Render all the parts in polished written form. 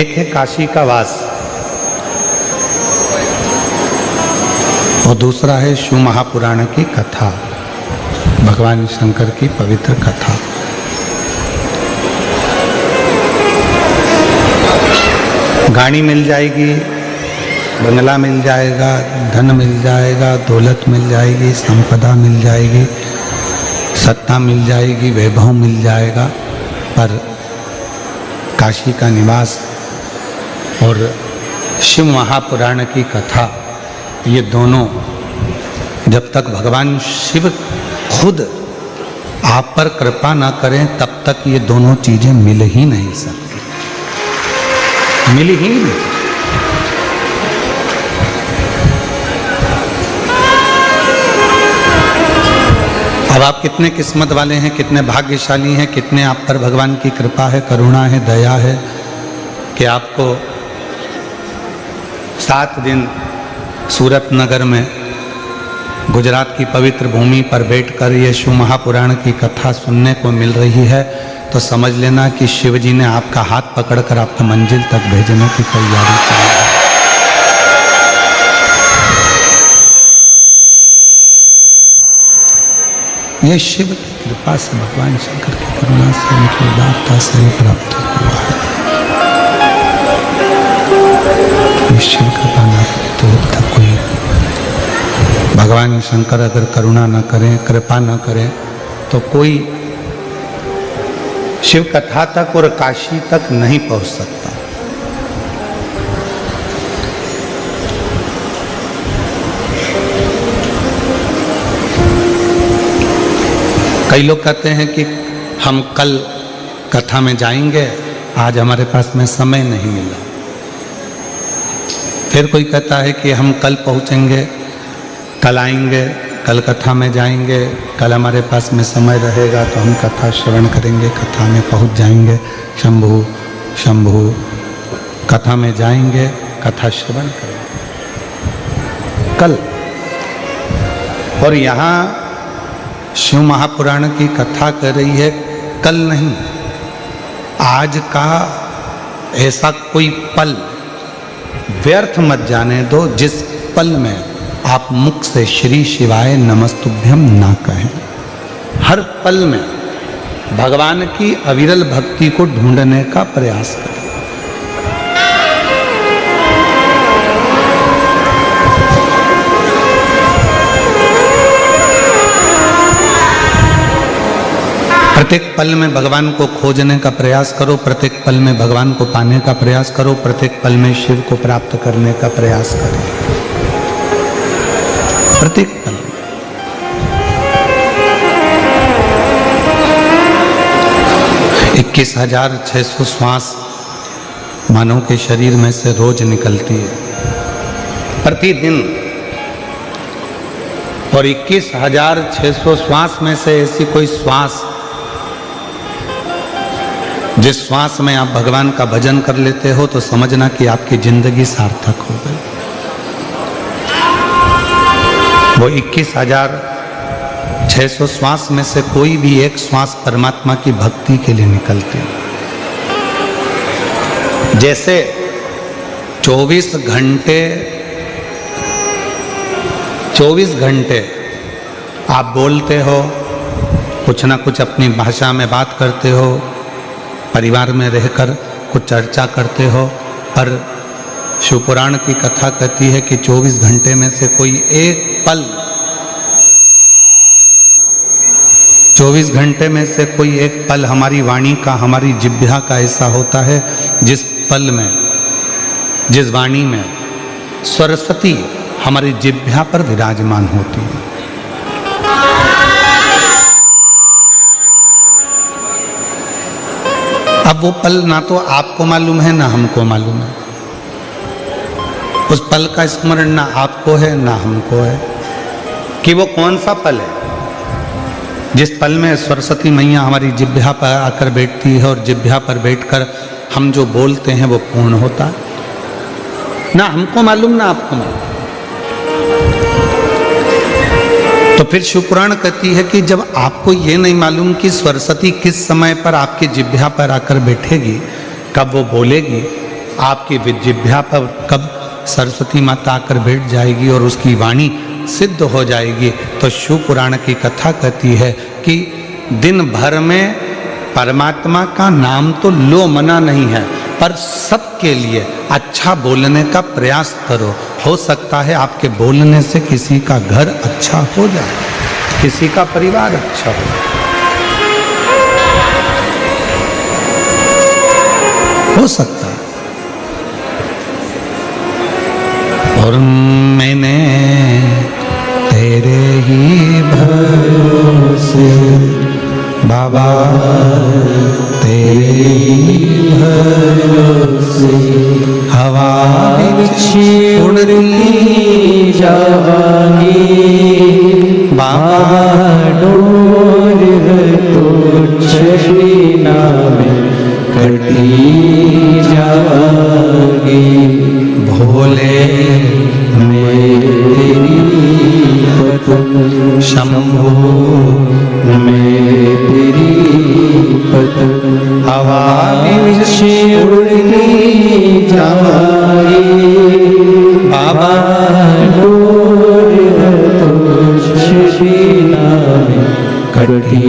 एक है काशी का वास और दूसरा है शिव महापुराण की कथा, भगवान शंकर की पवित्र कथा। गाड़ी मिल जाएगी, बंगला मिल जाएगा, धन मिल जाएगा, दौलत मिल जाएगी, संपदा मिल जाएगी, सत्ता मिल जाएगी, वैभव मिल जाएगा, पर काशी का निवास और शिव महापुराण की कथा, ये दोनों जब तक भगवान शिव खुद आप पर कृपा ना करें तब तक ये दोनों चीजें मिल ही नहीं सकती, मिल ही नहीं। अब आप कितने किस्मत वाले हैं, कितने भाग्यशाली हैं, कितने आप पर भगवान की कृपा है, करुणा है, दया है कि आपको 7 दिन सूरत नगर में गुजरात की पवित्र भूमि पर बैठकर ये शिव महापुराण की कथा सुनने को मिल रही है। तो समझ लेना कि शिव जी ने आपका हाथ पकड़कर आपको मंजिल तक भेजने की तैयारी की है। ये शिव की कृपा से, भगवान शंकर की करुणा से, उनकी उदारता से ही प्राप्त हुआ है। ये शिव कृपा ना करे तो तब कोई, भगवान शंकर अगर करुणा ना करें, कृपा ना करें तो कोई शिव कथा तक और काशी तक नहीं पहुंच सकता। कई लोग कहते हैं कि हम कल कथा में जाएंगे, आज हमारे पास में समय नहीं मिला। फिर कोई कहता है कि हम कल पहुंचेंगे, कल आएंगे, कल कथा में जाएंगे, कल हमारे पास में समय रहेगा तो हम कथा श्रवण करेंगे, कथा में पहुंच जाएंगे। शंभु शंभु, कथा में जाएंगे, कथा श्रवण करेंगे कल। और यहाँ शिव महापुराण की कथा कर रही है कल नहीं, आज का ऐसा कोई पल व्यर्थ मत जाने दो जिस पल में आप मुख से श्री शिवाय नमस्तुभ्यम ना कहें। हर पल में भगवान की अविरल भक्ति को ढूंढने का प्रयास करें। प्रत्येक पल में भगवान को खोजने का प्रयास करो, प्रत्येक पल में भगवान को पाने का प्रयास करो, प्रत्येक पल में शिव को प्राप्त करने का प्रयास करो। प्रत्येक पल 21,600 श्वास मानव के शरीर में से रोज निकलती है प्रतिदिन, और 21,600 श्वास में से ऐसी कोई श्वास जिस श्वास में आप भगवान का भजन कर लेते हो तो समझना कि आपकी जिंदगी सार्थक हो गई। वो 21,600 श्वास में से कोई भी एक श्वास परमात्मा की भक्ति के लिए निकलती है। जैसे 24 घंटे आप बोलते हो, कुछ ना कुछ अपनी भाषा में बात करते हो, परिवार में रहकर कुछ चर्चा करते हो, पर शिवपुराण की कथा कहती है कि 24 घंटे में से कोई एक पल, 24 घंटे में से कोई एक पल हमारी वाणी का, हमारी जिह्वा का ऐसा होता है जिस पल में, जिस वाणी में सरस्वती हमारी जिह्वा पर विराजमान होती है। अब वो पल ना तो आपको मालूम है ना हमको मालूम है, उस पल का स्मरण ना आपको है ना हमको है कि वो कौन सा पल है जिस पल में सरस्वती मैया हमारी जिह्वा पर आकर बैठती है और जिह्वा पर बैठकर हम जो बोलते हैं वो पूर्ण होता है। ना हमको मालूम ना आपको मालूम। तो फिर शिवपुराण कहती है कि जब आपको ये नहीं मालूम कि सरस्वती किस समय पर आपकी जिह्वा पर आकर बैठेगी, कब वो बोलेगी, आपकी जिह्वा पर कब सरस्वती माता आकर बैठ जाएगी और उसकी वाणी सिद्ध हो जाएगी। तो शिव पुराण की कथा कहती है कि दिन भर में परमात्मा का नाम तो लो मना नहीं है, पर सबके लिए अच्छा बोलने का प्रयास करो। हो सकता है आपके बोलने से किसी का घर अच्छा हो जाए, किसी का परिवार अच्छा हो। हो सकता है। और मैंने तेरे ही भरोसे बाबा, तेरे ही भरोसे हवा बिछी उड़ती जावांगी बाबा, डोर तो छबीना में कटी जावांगी। भोले मेरी पतंग शंभो में तेरी पतंग हवा बिछी उड़ती जावांगी बाबा, डोर तो छबीना में कटी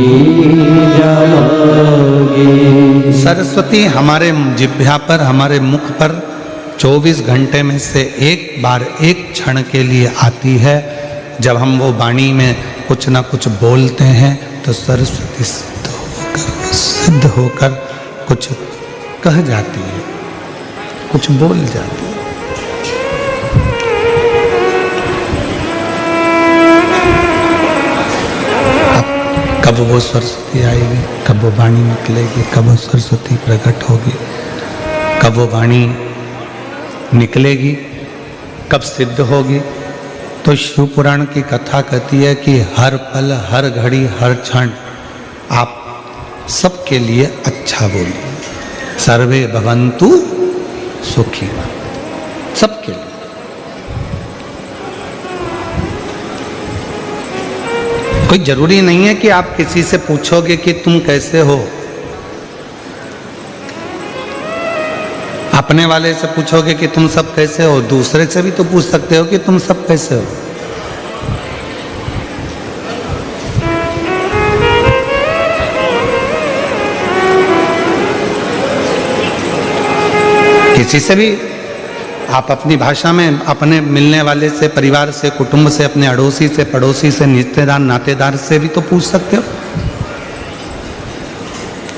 जावांगी। सरस्वती हमारे जिह्वा पर, हमारे मुख पर 24 घंटे में से एक बार, एक क्षण के लिए आती है। जब हम वो वाणी में कुछ ना कुछ बोलते हैं तो सरस्वती सिद्ध होकर कुछ कह जाती है, कुछ बोल जाती है। अब कब वो सरस्वती आएगी, कब वो वाणी निकलेगी, कब वो सरस्वती प्रकट होगी, कब वो वाणी निकलेगी, कब सिद्ध होगी। तो शिव पुराण की कथा कहती है कि हर पल, हर घड़ी, हर क्षण आप सबके लिए अच्छा बोलिए। सर्वे भवन्तु सुखी, सबके लिए। कोई जरूरी नहीं है कि आप किसी से पूछोगे कि तुम कैसे हो। अपने वाले से पूछोगे कि तुम सब कैसे हो, दूसरे से भी तो पूछ सकते हो कि तुम सब कैसे हो। किसी से भी आप अपनी भाषा में अपने मिलने वाले से, परिवार से, कुटुंब से, अपने अड़ोसी से, पड़ोसी से, रिश्तेदार, नातेदार से भी तो पूछ सकते हो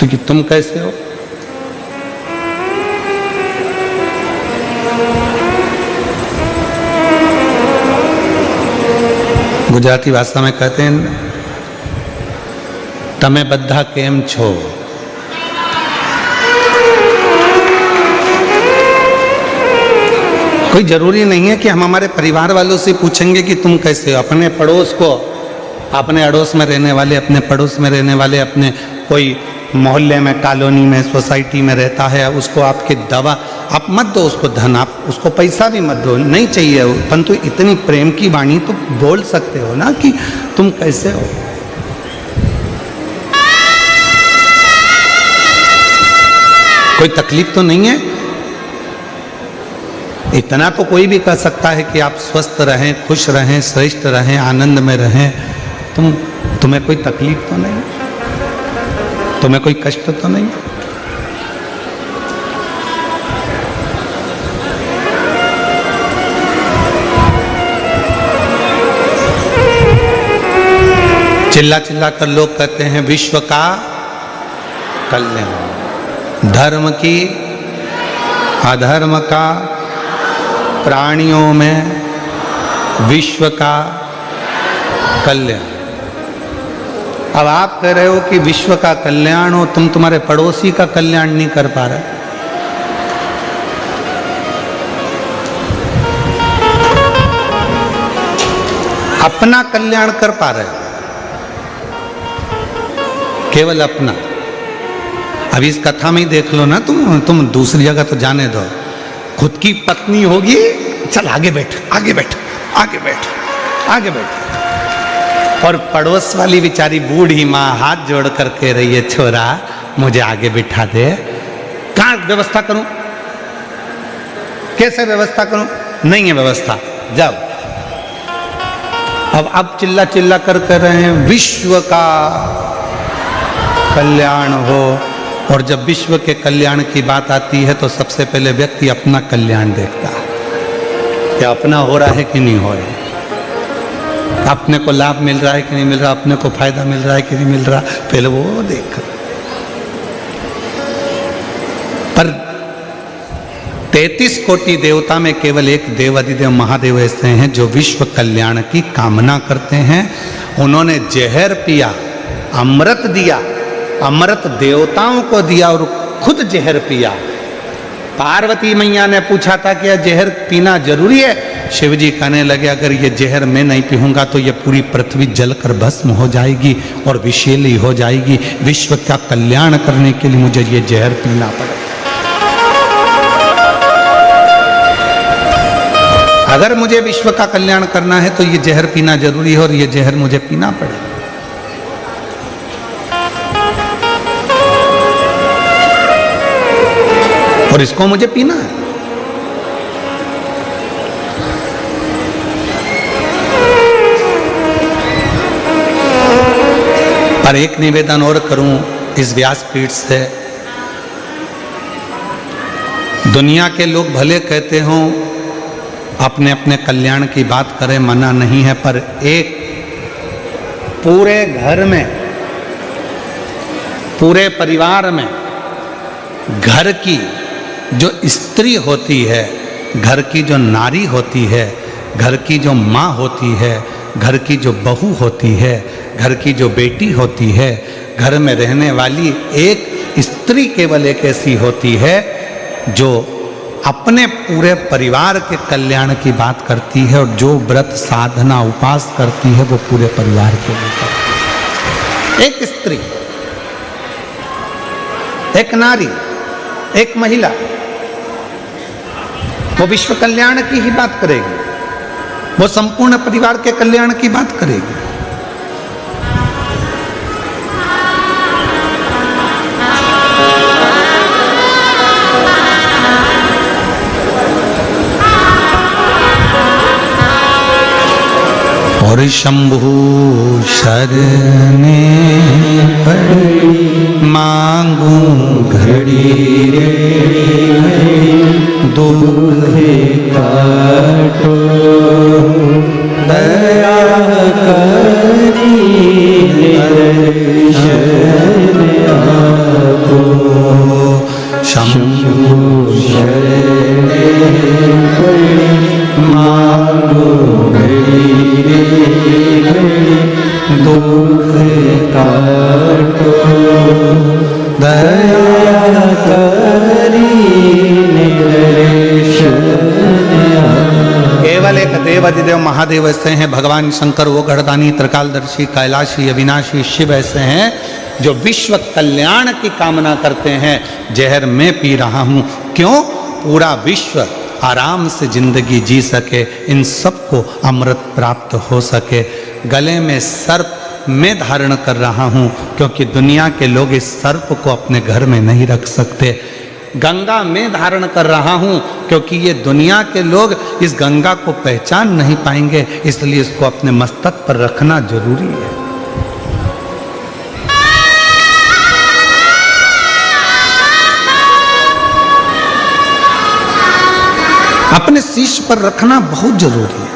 तो कि तुम कैसे हो। गुजराती भाषा में कहते हैं तमे बद्धा केम छो। कोई जरूरी नहीं है कि हम हमारे परिवार वालों से पूछेंगे कि तुम कैसे हो। अपने पड़ोस को, अपने अड़ोस में रहने वाले, अपने पड़ोस में रहने वाले, अपने कोई मोहल्ले में, कॉलोनी में, सोसाइटी में रहता है, उसको आपकी दवा आप मत दो, उसको धन, आप उसको पैसा भी मत दो, नहीं चाहिए, परंतु इतनी प्रेम की वाणी तो बोल सकते हो ना कि तुम कैसे हो। कोई तकलीफ तो नहीं है। इतना तो कोई भी कह सकता है कि आप स्वस्थ रहें, खुश रहें, श्रेष्ठ रहें, आनंद में रहें। तुम्हें कोई तकलीफ तो नहीं, तुम्हें कोई कष्ट तो नहीं। चिल्ला चिल्ला कर लोग कहते हैं विश्व का कल्याण, धर्म की, अधर्म का, प्राणियों में विश्व का कल्याण। अब आप कह रहे हो कि विश्व का कल्याण हो, तुम तुम्हारे पड़ोसी का कल्याण नहीं कर पा रहे। अपना कल्याण कर पा रहे, केवल अपना। अब इस कथा में ही देख लो ना, तुम दूसरी जगह तो जाने दो। खुद की पत्नी होगी, चल आगे बैठ, आगे बैठ, आगे बैठ, आगे बैठ, और पड़ोस वाली बेचारी बूढ़ी माँ हाथ जोड़ कर कह रही है छोरा मुझे आगे बिठा दे, कहाँ व्यवस्था करूं, कैसे व्यवस्था करूं? नहीं है व्यवस्था, जाओ। अब चिल्ला चिल्ला कर रहे हैं विश्व का कल्याण हो, और जब विश्व के कल्याण की बात आती है तो सबसे पहले व्यक्ति अपना कल्याण देखता है, क्या अपना हो रहा है कि नहीं हो रहा है, अपने को लाभ मिल रहा है कि नहीं मिल रहा, अपने को फायदा मिल रहा है कि नहीं मिल रहा, पहले वो देख। पर 33 कोटि देवता में केवल एक देव अधिदेव महादेव ऐसे हैं जो विश्व कल्याण की कामना करते हैं। उन्होंने जहर पिया, अमृत दिया, अमृत देवताओं को दिया और खुद जहर पिया। पार्वती मैया ने पूछा था कि यह जहर पीना जरूरी है? शिव जी कहने लगे अगर ये जहर मैं नहीं पीऊंगा तो ये पूरी पृथ्वी जलकर भस्म हो जाएगी और विषैली हो जाएगी। विश्व का कल्याण करने के लिए मुझे ये जहर पीना पड़ेगा। अगर मुझे विश्व का कल्याण करना है तो ये जहर पीना जरूरी है और ये जहर मुझे पीना पड़ेगा। और इसको मुझे पीना है। पर एक निवेदन और करूं इस व्यासपीठ से, दुनिया के लोग भले कहते हों अपने अपने कल्याण की बात करें, मना नहीं है, पर एक पूरे घर में, पूरे परिवार में घर की जो स्त्री होती है, घर की जो नारी होती है, घर की जो माँ होती है, घर की जो बहू होती है, घर की जो बेटी होती है, घर में रहने वाली एक स्त्री केवल एक ऐसी होती है जो अपने पूरे परिवार के कल्याण की बात करती है, और जो व्रत साधना उपास करती है वो पूरे परिवार के लिए करती है। एक स्त्री, एक नारी, एक महिला, वो विश्व कल्याण की ही बात करेगी, वो संपूर्ण परिवार के कल्याण की बात करेगी। और शंभु शरणे पड़ी मांगू घड़ी रे दुख काटो दया करी दर्शन आपो। शंभु शरणे पड़ी मांगू घड़ी रे दुख काटो दया करी केवल एक देव अधिदेव महादेव ऐसे हैं, भगवान शंकर वो गढ़दानी त्रिकालदर्शी कैलाशी अविनाशी शिव ऐसे हैं जो विश्व कल्याण की कामना करते हैं। जहर मैं पी रहा हूं, क्यों? पूरा विश्व आराम से जिंदगी जी सके, इन सबको अमृत प्राप्त हो सके। गले में सर्प मैं धारण कर रहा हूं क्योंकि दुनिया के लोग इस सर्प को अपने घर में नहीं रख सकते। गंगा मैं धारण कर रहा हूं क्योंकि ये दुनिया के लोग इस गंगा को पहचान नहीं पाएंगे, इसलिए इसको अपने मस्तक पर रखना जरूरी है। अपने शीश पर रखना बहुत जरूरी है।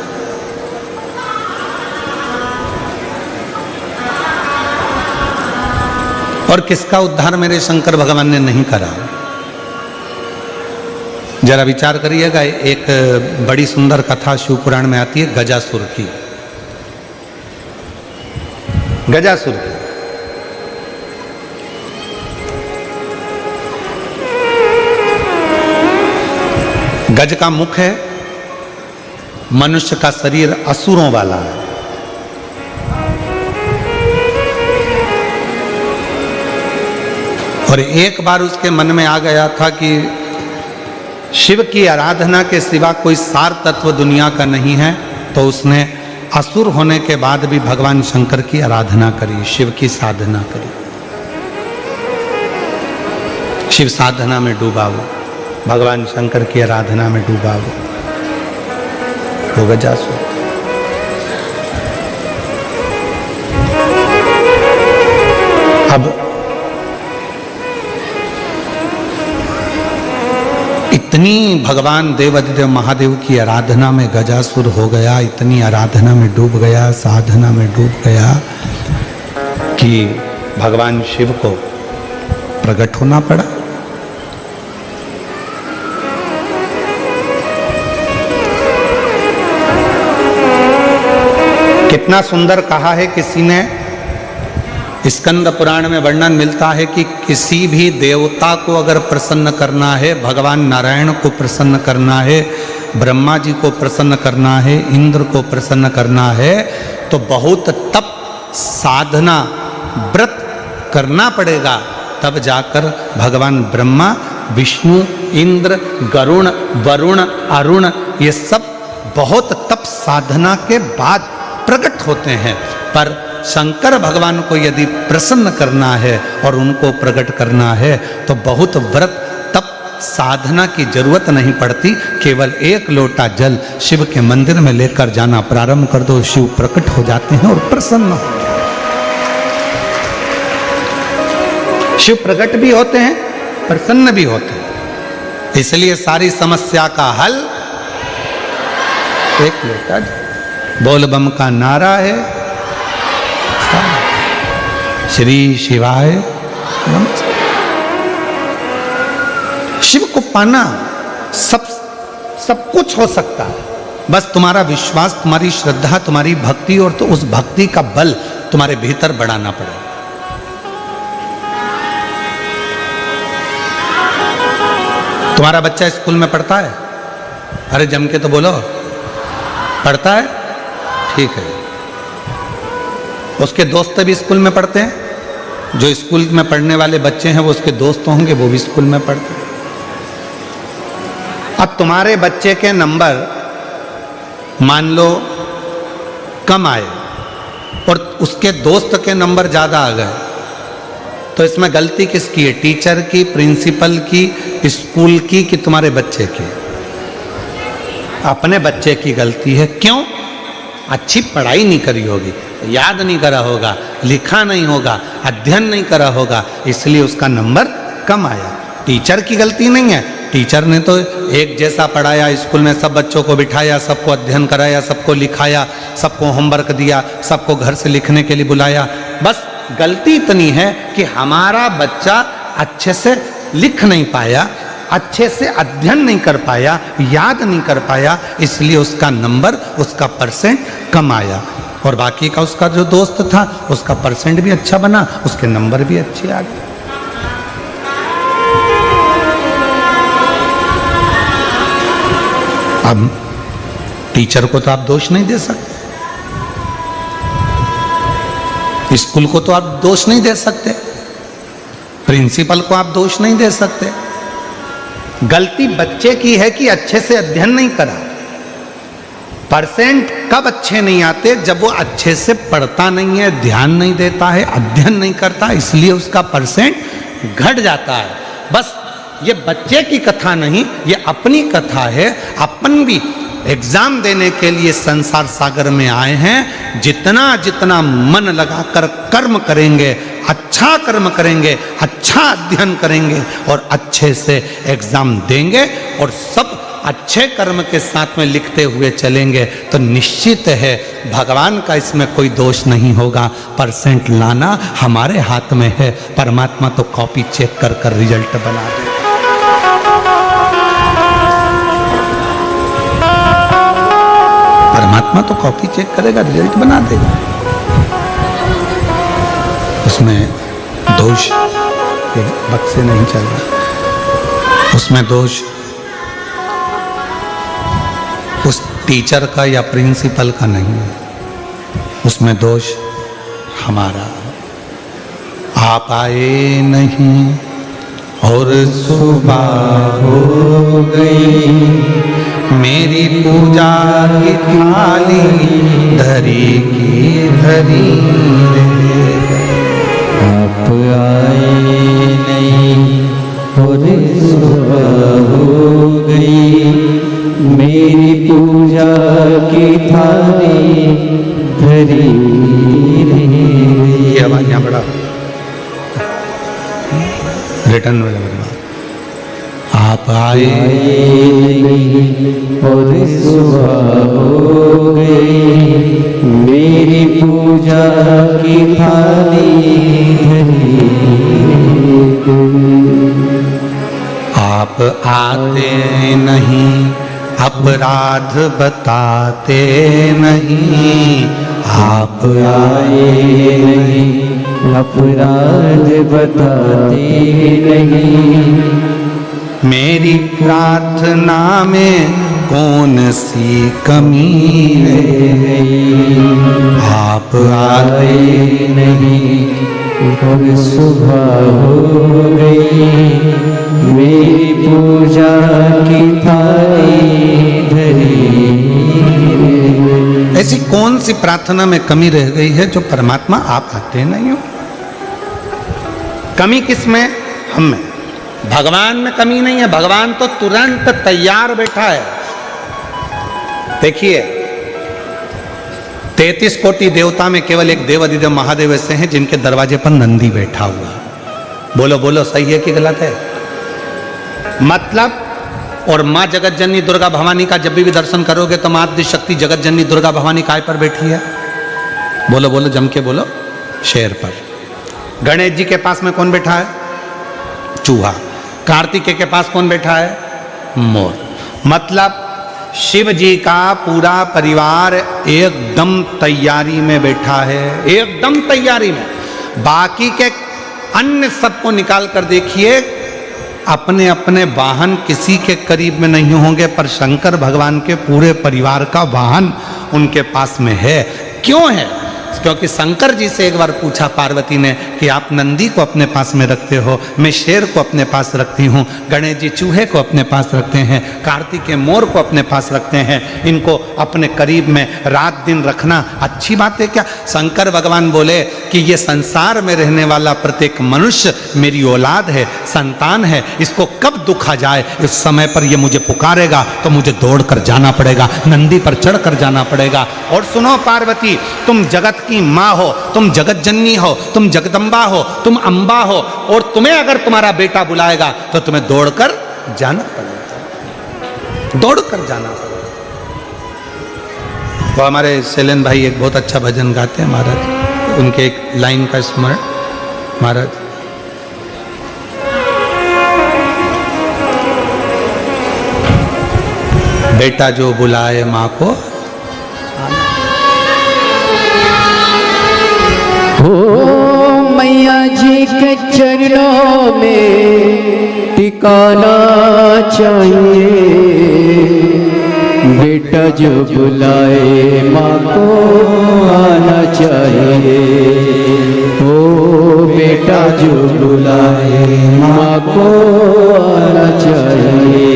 और किसका उद्धार मेरे शंकर भगवान ने नहीं करा? जरा विचार करिएगा। एक बड़ी सुंदर कथा शिव पुराण में आती है गजासुर की। गजासुर की गज का मुख है, मनुष्य का शरीर असुरों वाला है। और एक बार उसके मन में आ गया था कि शिव की आराधना के सिवा कोई सार तत्व दुनिया का नहीं है, तो उसने असुर होने के बाद भी भगवान शंकर की आराधना करी, शिव की साधना करी, शिव साधना में डूबा वो। भगवान शंकर की आराधना में डूबा वो गजासुर। अब इतनी भगवान देवाधिदेव महादेव की आराधना में गजासुर हो गया, इतनी आराधना में डूब गया, साधना में डूब गया कि भगवान शिव को प्रकट होना पड़ा। कितना सुंदर कहा है किसी ने, स्कंद पुराण में वर्णन मिलता है कि किसी भी देवता को अगर प्रसन्न करना है, भगवान नारायण को प्रसन्न करना है, ब्रह्मा जी को प्रसन्न करना है, इंद्र को प्रसन्न करना है, तो बहुत तप साधना व्रत करना पड़ेगा, तब जाकर भगवान ब्रह्मा, विष्णु, इंद्र, गरुण, वरुण, अरुण, ये सब बहुत तप साधना के बाद प्रकट होते हैं। पर शंकर भगवान को यदि प्रसन्न करना है और उनको प्रकट करना है तो बहुत व्रत तप साधना की जरूरत नहीं पड़ती। केवल एक लोटा जल शिव के मंदिर में लेकर जाना प्रारंभ कर दो, शिव प्रकट हो जाते हैं और प्रसन्न हो। शिव प्रकट भी होते हैं, प्रसन्न भी होते हैं। इसलिए सारी समस्या का हल एक लोटा जल। बोल बम का नारा है, श्री शिवाय नमः। शिव को पाना सब कुछ हो सकता है, बस तुम्हारा विश्वास, तुम्हारी श्रद्धा, तुम्हारी भक्ति, और तो उस भक्ति का बल तुम्हारे भीतर बढ़ाना पड़ेगा। तुम्हारा बच्चा स्कूल में पढ़ता है? अरे जम के तो बोलो, पढ़ता है? ठीक है। उसके दोस्त भी स्कूल में पढ़ते हैं? जो स्कूल में पढ़ने वाले बच्चे हैं वो उसके दोस्त होंगे, वो भी स्कूल में पढ़ते हैं। अब तुम्हारे बच्चे के नंबर मान लो कम आए और उसके दोस्त के नंबर ज़्यादा आ गए, तो इसमें गलती किसकी है? टीचर की, प्रिंसिपल की, स्कूल की, कि तुम्हारे बच्चे की? अपने बच्चे की गलती है। क्यों? अच्छी पढ़ाई नहीं करी होगी, याद नहीं करा होगा, लिखा नहीं होगा, अध्ययन नहीं करा होगा, इसलिए उसका नंबर कम आया। टीचर की गलती नहीं है। टीचर ने तो एक जैसा पढ़ाया, स्कूल में सब बच्चों को बिठाया, सबको अध्ययन कराया, सबको लिखाया, सबको होमवर्क दिया, सबको घर से लिखने के लिए बुलाया। बस गलती इतनी है कि हमारा बच्चा अच्छे से लिख नहीं पाया, अच्छे से अध्ययन नहीं कर पाया, याद नहीं कर पाया, इसलिए उसका नंबर, उसका परसेंट कम आया। और बाकी का उसका जो दोस्त था उसका परसेंट भी अच्छा बना, उसके नंबर भी अच्छे आ गए। अब टीचर को तो आप दोष नहीं दे सकते, स्कूल को तो आप दोष नहीं दे सकते, प्रिंसिपल को आप दोष नहीं दे सकते। गलती बच्चे की है कि अच्छे से अध्ययन नहीं करा। परसेंट कब अच्छे नहीं आते? जब वो अच्छे से पढ़ता नहीं है, ध्यान नहीं देता है, अध्ययन नहीं करता, इसलिए उसका परसेंट घट जाता है। बस ये बच्चे की कथा नहीं, ये अपनी कथा है। अपन भी एग्जाम देने के लिए संसार सागर में आए हैं। जितना जितना मन लगाकर कर्म करेंगे, अच्छा कर्म करेंगे, अच्छा अध्ययन करेंगे और अच्छे से एग्जाम देंगे और सब अच्छे कर्म के साथ में लिखते हुए चलेंगे, तो निश्चित है भगवान का इसमें कोई दोष नहीं होगा। परसेंट लाना हमारे हाथ में है, परमात्मा तो कॉपी चेक कर कर रिजल्ट बना दे। परमात्मा तो कॉपी चेक करेगा, रिजल्ट बना देगा। उसमें दोष के बक्से नहीं चल रहा, उसमें दोष उस टीचर का या प्रिंसिपल का नहीं है, उसमें दोष हमारा। आप आए नहीं और सुबह हो गई, मेरी पूजा की थाली धरी की धरी रह गई। आप आए नहीं और सुबह हो मेरी पूजा की थाली धरी ये आवाज यहाँ बड़ा रिटर्न में लगा। आप आए और सुबह हो गई, मेरी पूजा की थाली धरी आप आते नहीं, अपराध बताते नहीं। आप आए नहीं, अपराध बताते नहीं। मेरी प्रार्थना में कौन सी कमी है। आप आते नहीं और सुबह हो गई, मेरी पूजा की थाली धरी। ऐसी कौन सी प्रार्थना में कमी रह गई है जो परमात्मा आप आते नहीं हो। कमी किस में? हम में। भगवान में कमी नहीं है, भगवान तो तुरंत तैयार बैठा है। देखिए 33 कोटि देवता में केवल एक देव अधिदेव महादेव ऐसे हैं जिनके दरवाजे पर नंदी बैठा हुआ। बोलो बोलो, सही है कि गलत है? मतलब और माँ जगत जननी दुर्गा भवानी का जब भी दर्शन करोगे तो माँ आदि शक्ति जगत जननी दुर्गा भवानी काय पर बैठी है? बोलो बोलो, जम के बोलो। शेर पर। गणेश जी के पास में कौन बैठा है? चूहा। कार्तिकेय के पास कौन बैठा है? मोर। मतलब शिव जी का पूरा परिवार एकदम तैयारी में बैठा है, एकदम तैयारी में। बाकी के अन्य सबको निकाल कर देखिए, अपने अपने वाहन किसी के करीब में नहीं होंगे, पर शंकर भगवान के पूरे परिवार का वाहन उनके पास में है। क्यों है? क्योंकि शंकर जी से एक बार पूछा पार्वती ने कि आप नंदी को अपने पास में रखते हो, मैं शेर को अपने पास रखती हूँ, गणेश जी चूहे को अपने पास रखते हैं, कार्तिकेय मोर को अपने पास रखते हैं, इनको अपने करीब में रात दिन रखना अच्छी बात है क्या? शंकर भगवान बोले कि ये संसार में रहने वाला प्रत्येक मनुष्य मेरी औलाद है, संतान है, इसको कब दुख आ जाए इस समय पर ये मुझे पुकारेगा तो मुझे दौड़ कर जाना पड़ेगा, नंदी पर चढ़ कर जाना पड़ेगा। और सुनो पार्वती, तुम जगत की माँ हो, तुम जगत जननी हो, तुम जगदम्बा हो, तुम अम्बा हो, और तुम्हें अगर तुम्हारा बेटा बुलाएगा तो तुम्हें दौड़कर जाना पड़ेगा, दौड़कर जाना पड़ेगा। तो हमारे सेलन भाई एक बहुत अच्छा भजन गाते हैं महाराज, उनके एक लाइन का स्मरण महाराज। बेटा जो बुलाए माँ को, हो मैया जी के चरणों में टिकाना चाहिए, बेटा जो बुलाए माँ को आना चाहिए। हो बेटा जो बुलाए माँ को आना चाहिए।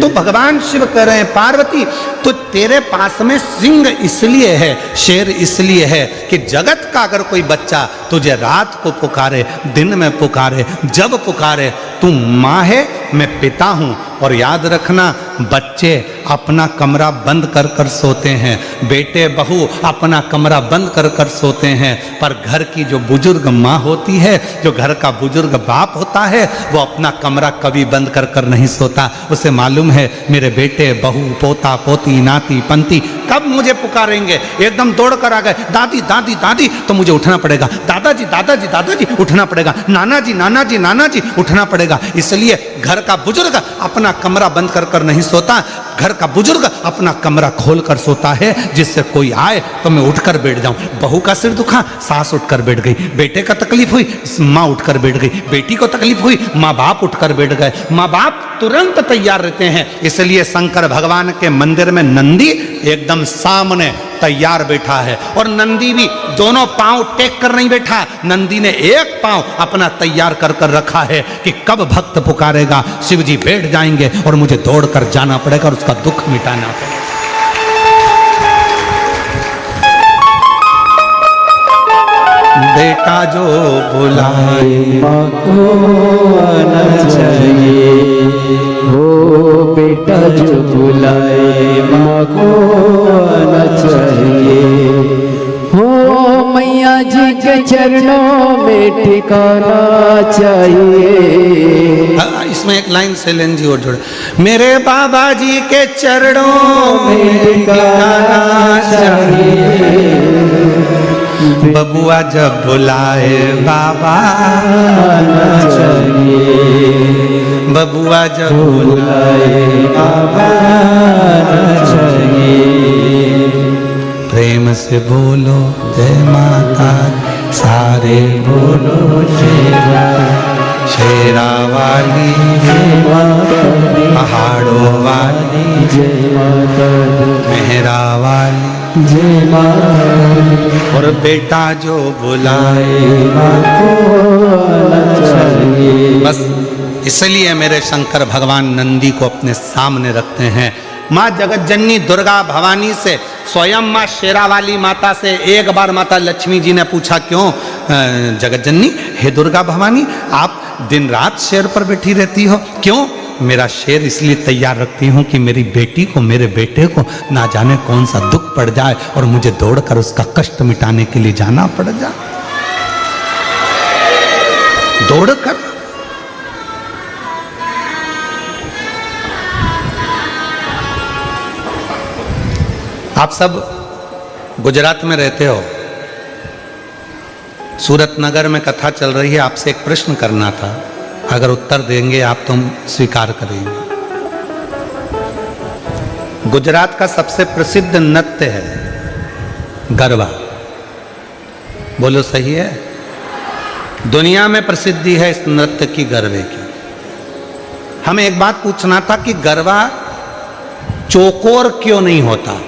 तो भगवान शिव कह रहे हैं पार्वती तो तेरे पास में सिंह इसलिए है, शेर इसलिए है कि जगत का अगर कोई बच्चा तुझे रात को पुकारे, दिन में पुकारे, जब पुकारे, तू माँ है, मैं पिता हूँ। और याद रखना, बच्चे अपना कमरा बंद कर कर सोते हैं, बेटे बहू अपना कमरा बंद कर कर सोते हैं, पर घर की जो बुजुर्ग माँ होती है, जो घर का बुजुर्ग बाप होता है, वो अपना कमरा कभी बंद कर कर नहीं सोता। उसे मालूम है मेरे बेटे बहू पोता पोती नाती पंती कब मुझे पुकारेंगे। एकदम दौड़ कर आ गए, दादी दादी दादी, तो मुझे उठना पड़ेगा, दादाजी दादाजी दादाजी उठना पड़ेगा, नाना जी नाना जी नाना जी उठना पड़ेगा। इसलिए घर का बुजुर्ग अपना कमरा बंद कर कर नहीं सोता, घर का बुजुर्ग अपना कमरा खोल कर सोता है, जिससे कोई आए तो मैं उठकर बैठ जाऊं। बहू का सिर दुखा, सास उठकर बैठ गई, बेटे का तकलीफ हुई, माँ उठकर बैठ गई, बेटी को तकलीफ हुई, माँ बाप उठकर बैठ गए। माँ बाप तुरंत तैयार रहते हैं। इसलिए शंकर भगवान के मंदिर में नंदी एकदम सामने तैयार बैठा है, और नंदी भी दोनों पांव टेक कर नहीं बैठा, नंदी ने एक पांव अपना तैयार कर कर रखा है कि कब भक्त पुकारेगा शिव जी बैठ जाएंगे और मुझे दौड़ कर जाना पड़ेगा और उसका दुख मिटाना पड़ेगा। बेटा जो बुलाए माँ को आना चाहिए। हो बेटा जो बुलाए माँ को आना चाहिए। हो मैया जी के चरणों में ठिकाना चाहिए। इसमें एक लाइन शैलेंद्र जी और जोड़े, मेरे बाबा जी के चरणों में ठिकाना चाहिए। बबुआ जब बुलाए बाबा आना चाहिए। बबुआ जब बुलाए बाबा आना चाहिए। प्रेम से बोलो जय माता, सारे बोलो जय माता। शेरा वाली जय माता दी, पहाड़ों वाली जय माता दी, मेहरा वाली जय माता दी। और बेटा जो बुलाए माँ को आना चाहिए। बस इसलिए मेरे शंकर भगवान नंदी को अपने सामने रखते हैं। माँ जगत जननी दुर्गा भवानी से, स्वयं माँ शेरावाली माता से एक बार माता लक्ष्मी जी ने पूछा, क्यों जगत जननी, हे दुर्गा भवानी, आप दिन रात शेर पर बैठी रहती हो, क्यों? मेरा शेर इसलिए तैयार रखती हूँ कि मेरी बेटी को, मेरे बेटे को ना जाने कौन सा दुख पड़ जाए और मुझे दौड़कर उसका कष्ट मिटाने के लिए जाना पड़ जाए। दौड़कर आप सब गुजरात में रहते हो, सूरत नगर में कथा चल रही है, आपसे एक प्रश्न करना था, अगर उत्तर देंगे आप तो स्वीकार करेंगे। गुजरात का सबसे प्रसिद्ध नृत्य है गरबा, बोलो सही है? दुनिया में प्रसिद्धि है इस नृत्य की, गरबे की। हमें एक बात पूछना था कि गरबा चौकोर क्यों नहीं होता,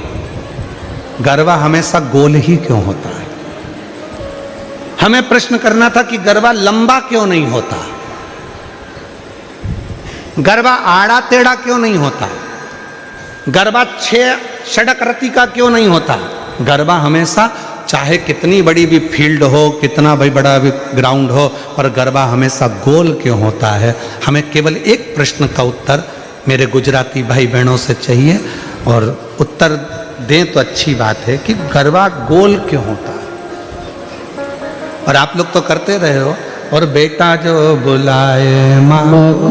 गरबा हमेशा गोल ही क्यों होता है? हमें प्रश्न करना था कि गरबा लंबा क्यों नहीं होता, गरबा आड़ा टेढ़ा क्यों नहीं होता, गरबा 6 षडक्रति का क्यों नहीं होता। गरबा हमेशा, चाहे कितनी बड़ी भी फील्ड हो, कितना भी बड़ा भी ग्राउंड हो, पर गरबा हमेशा गोल क्यों होता है? हमें केवल एक प्रश्न का उत्तर मेरे गुजराती भाई बहनों से चाहिए, और उत्तर दें तो अच्छी बात है कि गरबा गोल क्यों होता है। और आप लोग तो करते रहे हो, और बेटा जो बुलाए माँ को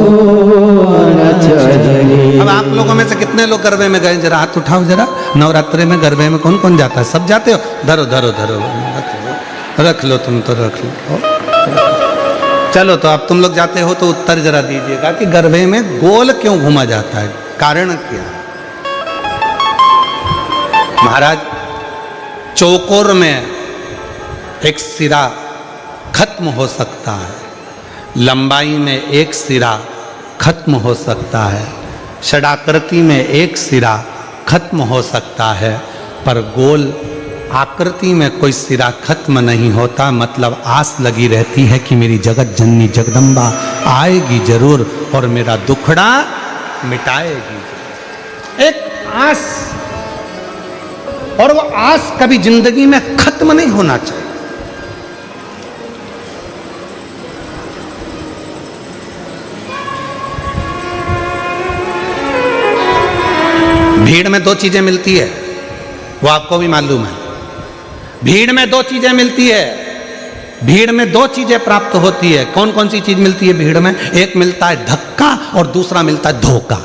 आना चाहिए। अब आप लोगों में से कितने लोग गरबे में गए, जरा हाथ उठाओ जरा। नवरात्रि में गरबे में कौन कौन जाता है? सब जाते हो? धरो धरो धरो, रख लो तुम तो, रख लो। चलो तो अब तुम लोग जाते हो तो उत्तर जरा दीजिएगा कि गरबे में गोल क्यों घूमा जाता है, कारण क्या है? महाराज, चौकोर में एक सिरा खत्म हो सकता है, लंबाई में एक सिरा खत्म हो सकता है, षडाकृति में एक सिरा खत्म हो सकता है, पर गोल आकृति में कोई सिरा खत्म नहीं होता। मतलब आस लगी रहती है कि मेरी जगत जननी जगदम्बा आएगी जरूर और मेरा दुखड़ा मिटाएगी। एक आस, और वो आस कभी जिंदगी में खत्म नहीं होना चाहिए। भीड़ में 2 चीजें मिलती है, वो आपको भी मालूम है। भीड़ में 2 चीजें मिलती है, भीड़ में 2 चीजें प्राप्त होती है। कौन कौन सी चीज मिलती है भीड़ में? एक मिलता है धक्का और दूसरा मिलता है धोखा।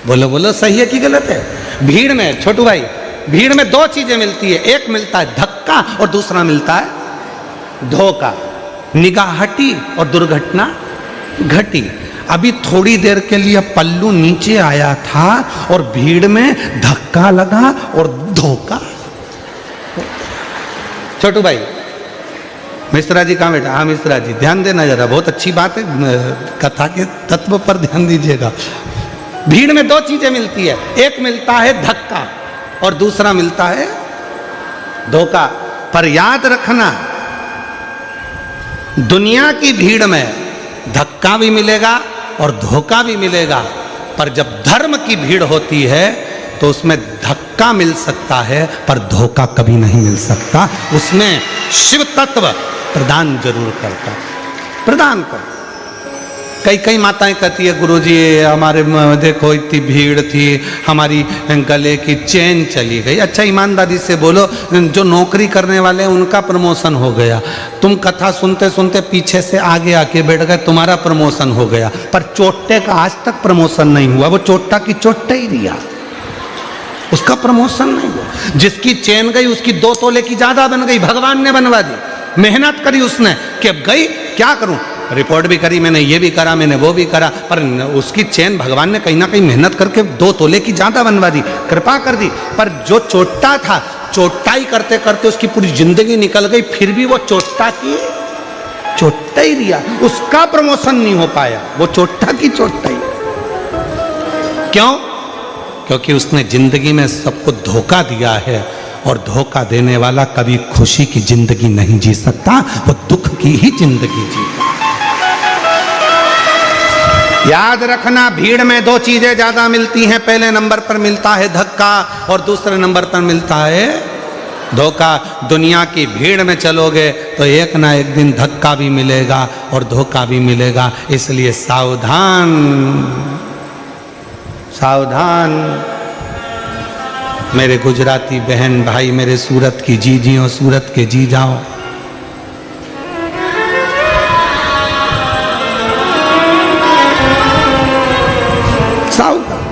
बोलो बोलो, सही है कि गलत है? भीड़ में, छोटू भाई, भीड़ में 2 चीजें मिलती है, एक मिलता है धक्का और दूसरा मिलता है धोखा। निगाह हटी और दुर्घटना घटी। अभी थोड़ी देर के लिए पल्लू नीचे आया था और भीड़ में धक्का लगा और धोखा। छोटू भाई, मिश्रा जी कहाँ बैठा? हाँ मिश्रा जी, ध्यान देना जरा, बहुत अच्छी बात है, कथा के तत्व पर ध्यान दीजिएगा। भीड़ में 2 चीजें मिलती है, एक मिलता है धक्का और दूसरा मिलता है धोखा। पर याद रखना, दुनिया की भीड़ में धक्का भी मिलेगा और धोखा भी मिलेगा, पर जब धर्म की भीड़ होती है तो उसमें धक्का मिल सकता है पर धोखा कभी नहीं मिल सकता। उसमें शिव तत्व प्रदान जरूर करता, प्रदान कर। कई कई माताएं कहती है गुरुजी हमारे देखो इतनी भीड़ थी, हमारी गले की चेन चली गई। अच्छा ईमानदारी से बोलो, जो नौकरी करने वाले हैं उनका प्रमोशन हो गया, तुम कथा सुनते सुनते पीछे से आगे आके बैठ गए, तुम्हारा प्रमोशन हो गया, पर चोट्टे का आज तक प्रमोशन नहीं हुआ। वो चोट्टा की चोट्टा ही रिया, उसका प्रमोशन नहीं हुआ। जिसकी चेन गई उसकी 2 तोले की ज्यादा बन गई, भगवान ने बनवा दी। मेहनत करी उसने कि अब गई, क्या करूं, रिपोर्ट भी करी मैंने, ये भी करा मैंने, वो भी करा, पर उसकी चेन भगवान ने कहीं ना कहीं मेहनत करके 2 तोले की ज्यादा बनवा दी, कृपा कर दी। पर जो चोट्टा था, चोट्टाई करते करते उसकी पूरी जिंदगी निकल गई, फिर भी वो चोट्टा की चोट्टा ही रिया, उसका प्रमोशन नहीं हो पाया, वो चोट्टा की चोट्टा ही। क्यों? क्योंकि उसने जिंदगी में सबको धोखा दिया है, और धोखा देने वाला कभी खुशी की जिंदगी नहीं जी सकता, वो दुख की ही जिंदगी जीता। याद रखना, भीड़ में 2 चीजें ज्यादा मिलती हैं। पहले नंबर पर मिलता है धक्का और दूसरे नंबर पर मिलता है धोखा। दुनिया की भीड़ में चलोगे तो एक ना एक दिन धक्का भी मिलेगा और धोखा भी मिलेगा, इसलिए सावधान सावधान। मेरे गुजराती बहन भाई, मेरे सूरत की जीजियों, सूरत के जी जाओ, सावधान।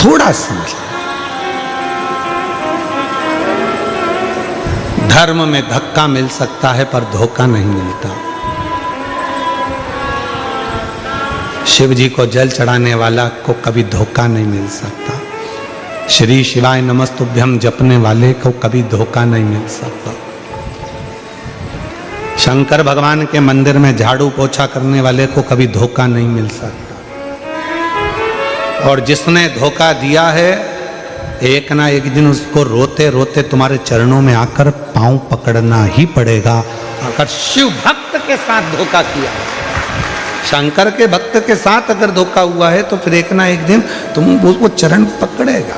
थोड़ा समझ, धर्म में धक्का मिल सकता है पर धोखा नहीं मिलता। शिव जी को जल चढ़ाने वाला को कभी धोखा नहीं मिल सकता। श्री शिवाय नमस्तुभ्यम जपने वाले को कभी धोखा नहीं मिल सकता। शंकर भगवान के मंदिर में झाड़ू पोछा करने वाले को कभी धोखा नहीं मिल सकता। और जिसने धोखा दिया है, एक ना एक दिन उसको रोते रोते तुम्हारे चरणों में आकर पांव पकड़ना ही पड़ेगा। अगर शिव भक्त के साथ धोखा किया, शंकर के भक्त के साथ अगर धोखा हुआ है, तो फिर एक ना एक दिन तुम उसको चरण पकड़ेगा।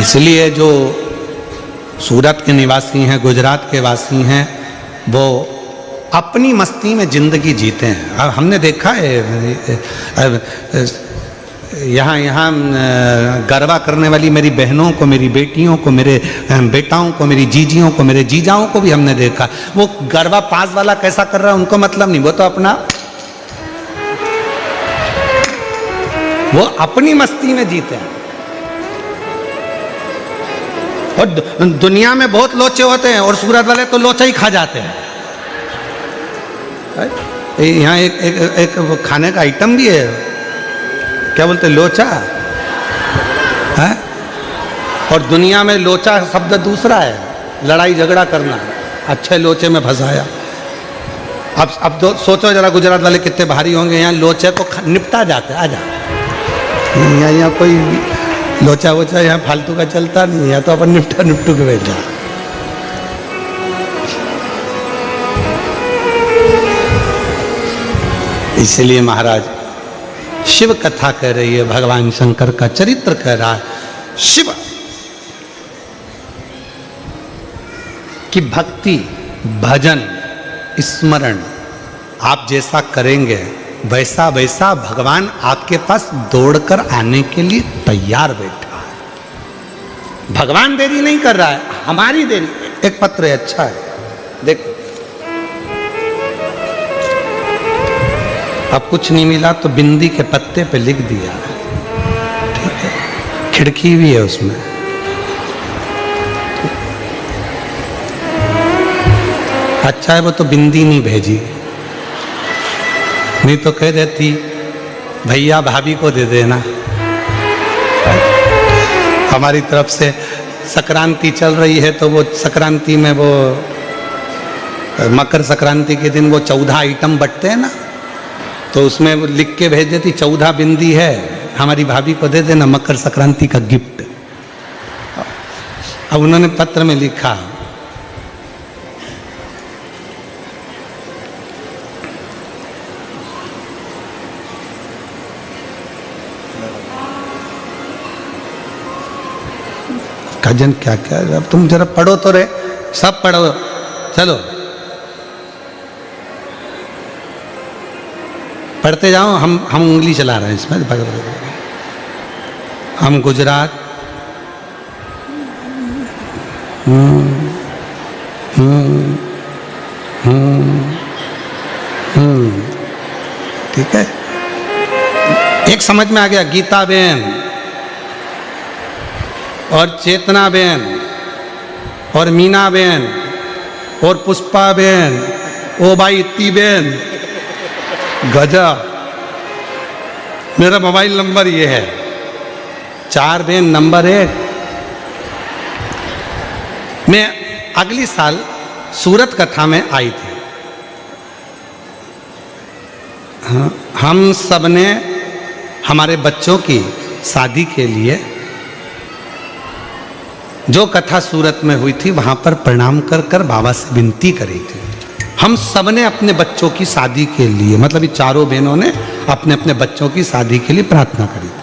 इसलिए जो सूरत के निवासी हैं, गुजरात के वासी हैं, वो अपनी मस्ती में जिंदगी जीते हैं। अब हमने देखा है यहाँ गरबा करने वाली मेरी बहनों को, मेरी बेटियों को, मेरे बेटाओं को, मेरी जीजियों को, मेरे जीजाओं को भी हमने देखा। वो गरबा पास वाला कैसा कर रहा है उनको मतलब नहीं, वो तो अपना, वो अपनी मस्ती में जीते हैं। और दुनिया में बहुत लोचे होते हैं और सूरत वाले तो लोचा ही खा जाते हैं। यहाँ एक खाने का आइटम भी है, क्या बोलते हैं, लोचा है। और दुनिया में लोचा शब्द दूसरा है, लड़ाई झगड़ा करना। अच्छे लोचे में फंसाया। अब तो सोचो जरा, गुजरात वाले कितने भारी होंगे। यहाँ लोचे तो निपटा जाते हैं। आ जा, यहाँ कोई लोचा वोचा यहाँ फालतू का चलता नहीं, या तो अपन निपटा निपटू के बैठा। इसलिए महाराज शिव कथा कह रही है, भगवान शंकर का चरित्र कह रहा है। शिव की भक्ति, भजन, स्मरण आप जैसा करेंगे, वैसा वैसा भगवान आपके पास दौड़कर आने के लिए तैयार बैठा है। भगवान देरी नहीं कर रहा है, हमारी देरी। एक पत्र है, अच्छा है, देखो। अब कुछ नहीं मिला तो बिंदी के पत्ते पे लिख दिया, ठीक है। खिड़की भी है उसमें। अच्छा है वो तो बिंदी नहीं भेजी, नहीं तो कह देती भैया भाभी को दे देना। हमारी तरफ से संक्रांति चल रही है तो वो संक्रांति में, वो मकर संक्रांति के दिन वो 14 आइटम बंटते हैं ना, तो उसमें वो लिख के भेज देती 14 बिंदी है, हमारी भाभी को दे देना मकर संक्रांति का गिफ्ट। अब उन्होंने पत्र में लिखा, कजन क्या क्या, अब तुम जरा पढ़ो तो रे, सब पढ़ो, चलो पढ़ते जाओ, हम उंगली चला रहे हैं इसमें। हम गुजरात, ठीक है। एक समझ में आ गया, गीता बेन और चेतना बेन और मीना बेन और पुष्पा बेन, ओ भाई इतनी बेन, गजब। मेरा मोबाइल नंबर ये है, 4 बेन नंबर 1। मैं अगली साल सूरत कथा में आई थी। हाँ, हम सब ने हमारे बच्चों की शादी के लिए जो कथा सूरत में हुई थी वहाँ पर प्रणाम कर कर बाबा से विनती करी थी। हम सब ने अपने बच्चों की शादी के लिए, मतलब ये चारों बहनों ने अपने अपने बच्चों की शादी के लिए प्रार्थना करी थी।